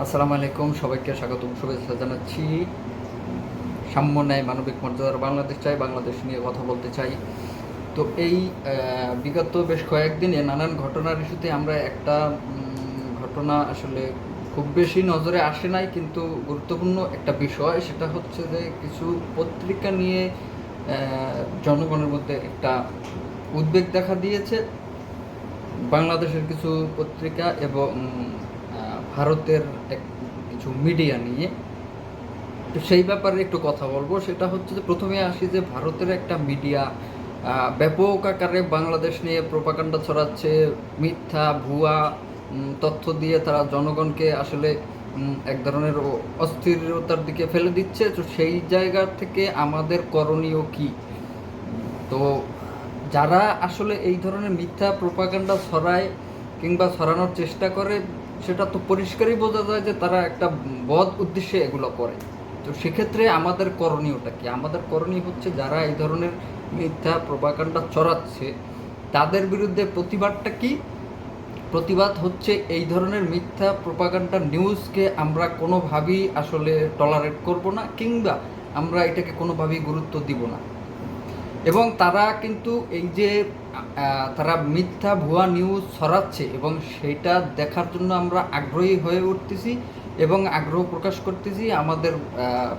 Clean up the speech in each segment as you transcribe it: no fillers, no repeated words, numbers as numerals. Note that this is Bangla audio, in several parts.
আসসালামু আলাইকুম, সবাইকে স্বাগতম, শুভেচ্ছা জানাচ্ছি। সাম্য ন্যায় মানবিক মর্যাদার বাংলাদেশ চাই, বাংলাদেশ নিয়ে কথা বলতে চাই। তো এই বিগত বেশ কয়েকদিনে নানান ঘটনার ইস্যুতে আমরা একটা ঘটনা আসলে খুব বেশি নজরে আসে নাই, কিন্তু গুরুত্বপূর্ণ একটা বিষয়, সেটা হচ্ছে যে কিছু পত্রিকা নিয়ে জনগণের মধ্যে একটা উদ্বেগ দেখা দিয়েছে। বাংলাদেশের কিছু পত্রিকা এবং ভারতের কিছু মিডিয়া নিয়ে। তো সেই ব্যাপারে একটু কথা বলবো। সেটা হচ্ছে যে প্রথমে আসি যে ভারতের একটা মিডিয়া ব্যাপক আকারে বাংলাদেশ নিয়ে প্রোপাগান্ডা ছড়াচ্ছে, মিথ্যা ভুয়া তথ্য দিয়ে তারা জনগণকে আসলে এক ধরনের অস্থিরতার দিকে ফেলে দিচ্ছে। তো সেই জায়গা থেকে আমাদের করণীয় কি? তো যারা আসলে এই ধরনের মিথ্যা প্রোপাগান্ডা ছড়ায় কিংবা ছড়ানোর চেষ্টা করে, সেটা তো পরিষ্কারই বোঝা যায় যে তারা একটা বদ উদ্দেশ্যে এগুলো করে। তো সেক্ষেত্রে আমাদের করণীয়টা কি? আমাদের করণীয় হচ্ছে যারা এই ধরনের মিথ্যা প্রোপাগান্ডা ছড়াচ্ছে তাদের বিরুদ্ধে প্রতিবাদটা কি? প্রতিবাদ হচ্ছে এই ধরনের মিথ্যা প্রোপাগান্ডা নিউজকে আমরা কোনোভাবেই আসলে টলারেট করব না, কিংবা আমরা এটাকে কোনোভাবেই গুরুত্ব দিব না। এবং তারা কিন্তু এই যে তারা মিথ্যা ভুয়া নিউজ ছড়াচ্ছে এবং সেটা দেখার জন্য আমরা আগ্রহী হয়ে উঠতেছি এবং আগ্রহ প্রকাশ করতেছি, আমাদের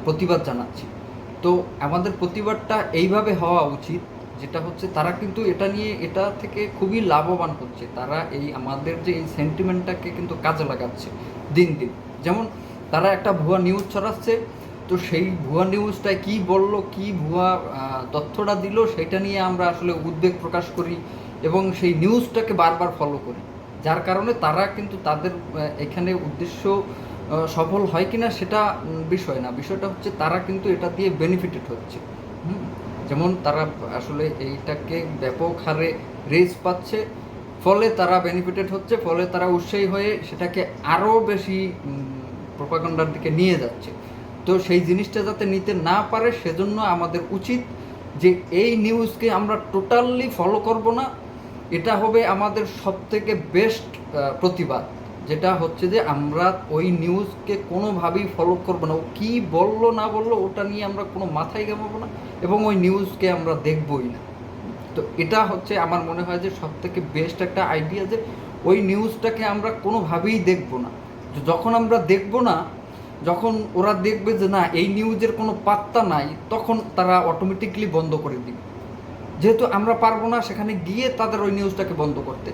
প্রতিবাদ জানাচ্ছি। তো আমাদের প্রতিবাদটা এইভাবে হওয়া উচিত, যেটা হচ্ছে তারা কিন্তু এটা থেকে খুবই লাভবান হচ্ছে। তারা এই আমাদের যে এই সেন্টিমেন্টটাকে কিন্তু কাজে লাগাচ্ছে দিন দিন। যেমন তারা একটা ভুয়া নিউজ ছড়াচ্ছে, তো সেই ভুয়া নিউজটায় কী বললো, কী ভুয়া তথ্যটা দিল, সেটা নিয়ে আমরা আসলে উদ্বেগ প্রকাশ করি এবং সেই নিউজটাকে বারবার ফলো করি। যার কারণে তারা কিন্তু তাদের এখানে উদ্দেশ্য সফল হয় কিনা সেটা বিষয় না, বিষয়টা হচ্ছে তারা কিন্তু এটা দিয়ে বেনিফিটেড হচ্ছে। যেমন তারা আসলে এইটাকে ব্যাপক হারে রেজ পাচ্ছে, ফলে তারা বেনিফিটেড হচ্ছে, ফলে তারা উৎসাহী হয়ে সেটাকে আরও বেশি প্রোপাগান্ডার দিকে নিয়ে যাচ্ছে। তো সেই জিনিসটা যাতে নিতে না পারে, সেজন্য আমাদের উচিত যে এই নিউজকে আমরা টোটালি ফলো করব না। এটা হবে আমাদের সবথেকে বেস্ট প্রতিবাদ, যেটা হচ্ছে যে আমরা ওই নিউজকে কোনোভাবেই ফলো করব না। ও কী বললো না বললো ওটা নিয়ে আমরা কোনো মাথায় ঘামাবো না এবং ওই নিউজকে আমরা দেখবই না। তো এটা হচ্ছে আমার মনে হয় যে সবথেকে বেস্ট একটা আইডিয়া, যে ওই নিউজটাকে আমরা কোনোভাবেই দেখব না। যখন আমরা দেখব না, যখন ওরা দেখবে যে না এই নিউজের কোনো পাত্তা নাই, তখন তারা অটোমেটিকলি বন্ধ করে দিবে, যেহেতু আমরা পারবো না সেখানে গিয়ে তাদের ওই নিউজটাকে বন্ধ করতে।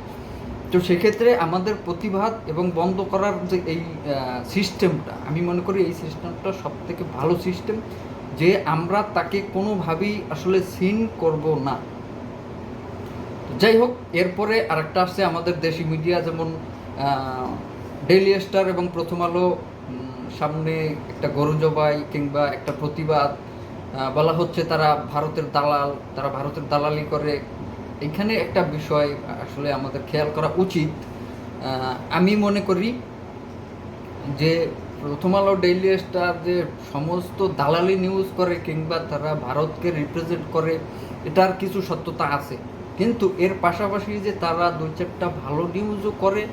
তো সেক্ষেত্রে আমাদের প্রতিবাদ এবং বন্ধ করার যে এই সিস্টেমটা, আমি মনে করি এই সিস্টেমটা সবথেকে ভালো সিস্টেম, যে আমরা তাকে কোনোভাবেই আসলে সিন করব না। যাই হোক, এরপরে আরেকটা আসছে আমাদের দেশি মিডিয়া, যেমন ডেইলি স্টার এবং প্রথম আলো। সামনে একটা গরু জবাই কিংবা একটা প্রতিবাদ, বলা হচ্ছে তারা ভারতের দালাল, তারা ভারতের দালালি করে। এখানে একটা বিষয় আসলে আমাদের খেয়াল করা উচিত। আমি মনে করি যে প্রথম আলো, ডেইলি স্টার যে সমস্ত দালালি নিউজ করে কিংবা তারা ভারতকে রিপ্রেজেন্ট করে, এটার কিছু সত্যতা আছে, কিন্তু এর পাশাপাশি যে তারা দুই চারটা ভালো নিউজও করে,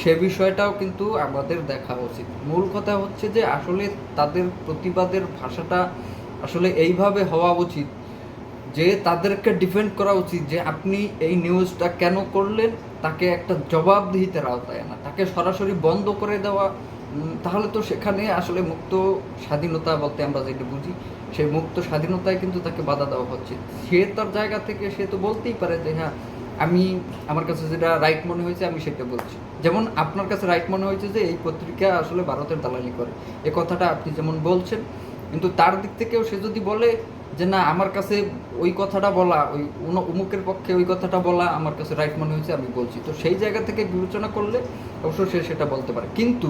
সে বিষয়টাও কিন্তু আমাদের দেখা উচিত। মূল কথা হচ্ছে যে আসলে তাদের প্রতিবাদের ভাষাটা আসলে এইভাবে হওয়া উচিত যে তাদেরকে ডিফেন্ড করা উচিত যে আপনি এই নিউজটা কেন করলেন, তাকে একটা জবাবদিহিতার আওতায় আনা, তাকে সরাসরি বন্ধ করে দেওয়া। তাহলে তো সেখানে আসলে মুক্ত স্বাধীনতা বলতে আমরা যেটা বুঝি, সেই মুক্ত স্বাধীনতায় কিন্তু তাকে বাধা দেওয়া হচ্ছে। সে তার জায়গা থেকে সে তো বলতেই পারে যে হ্যাঁ, আমি আমার কাছে যেটা রাইট মনে হয়েছে আমি সেটা বলছি। যেমন আপনার কাছে রাইট মনে হয়েছে যে এই পত্রিকা আসলে ভারতের দালালি করে, এ কথাটা আপনি যেমন বলছেন, কিন্তু তার দিক থেকেও সে যদি বলে যে না আমার কাছে ওই কথাটা বলা, ওই অমুকের পক্ষে ওই কথাটা বলা আমার কাছে রাইট মনে হয়েছে আমি বলছি, তো সেই জায়গা থেকে বিবেচনা করলে অবশ্য সে সেটা বলতে পারে। কিন্তু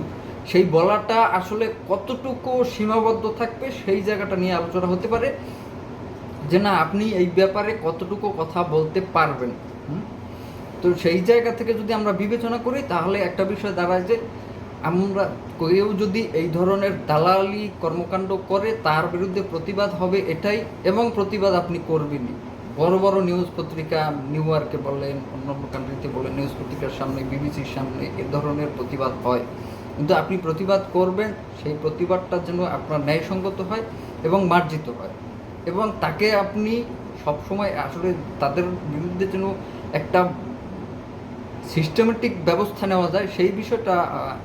সেই বলাটা আসলে কতটুকু সীমাবদ্ধ থাকবে সেই জায়গাটা নিয়ে আলোচনা হতে পারে, যে না আপনি এই ব্যাপারে কতটুকু কথা বলতে পারবেন। তো সেই জায়গা থেকে যদি আমরা বিবেচনা করি, তাহলে একটা বিষয় দাঁড়ায় যে আমরা কেউ যদি এই ধরনের দালালি কর্মকাণ্ড করে তার বিরুদ্ধে প্রতিবাদ হবে এটাই, এবং প্রতিবাদ আপনি করবেনই। বড় বড় নিউজ পত্রিকা, নিউ ইয়র্কে বলেন, অন্য অন্য কান্ট্রিতে বলেন, নিউজ পত্রিকার সামনে, বিবিসির সামনে এ ধরনের প্রতিবাদ হয়। কিন্তু আপনি প্রতিবাদ করবেন, সেই প্রতিবাদটা যেন আপনার ন্যায়সঙ্গত হয় এবং মার্জিত হয়, এবং তাকে আপনি সবসময় আসলে তাদের বিরুদ্ধে যেন একটা সিস্টেমেটিক ব্যবস্থা নেওয়া যায় সেই বিষয়টা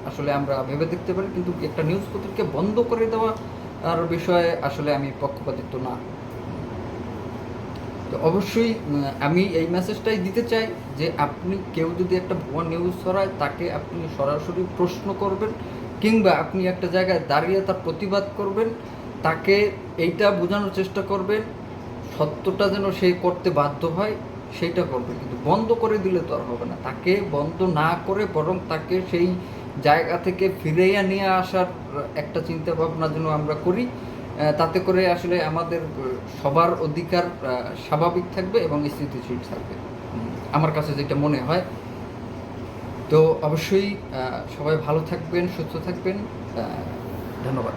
আসলে আমরা ভেবে দেখতে পারি। কিন্তু একটা নিউজ পত্রিকা বন্ধ করে দেওয়া আর বিষয়ে আসলে আমি পক্ষপাতিত্ব না। তো অবশ্যই আমি এই মেসেজটাই দিতে চাই যে আপনি কেউ যদি একটা ভুয়া নিউজ ছড়ায় তাকে আপনি সরাসরি প্রশ্ন করবেন, কিংবা আপনি একটা জায়গায় দাঁড়িয়ে তার প্রতিবাদ করবেন, তাকে এইটা বোঝানোর চেষ্টা করবেন সত্যটা যেন সে করতে বাধ্য হয়, সেইটা করবেন। কিন্তু বন্ধ করে দিলে তো আর হবে না। তাকে বন্ধ না করে বরং তাকে সেই জায়গা থেকে ফিরাইয়া নিয়ে আসার একটা চিন্তা ভাবনা যেন আমরা করি। তাতে করে আসলে আমাদের সবার অধিকার স্বাভাবিক থাকবে এবং স্থিতিশীল থাকবে, আমার কাছে যেটা মনে হয়। তো অবশ্যই সবাই ভালো থাকবেন, সুস্থ থাকবেন। ধন্যবাদ।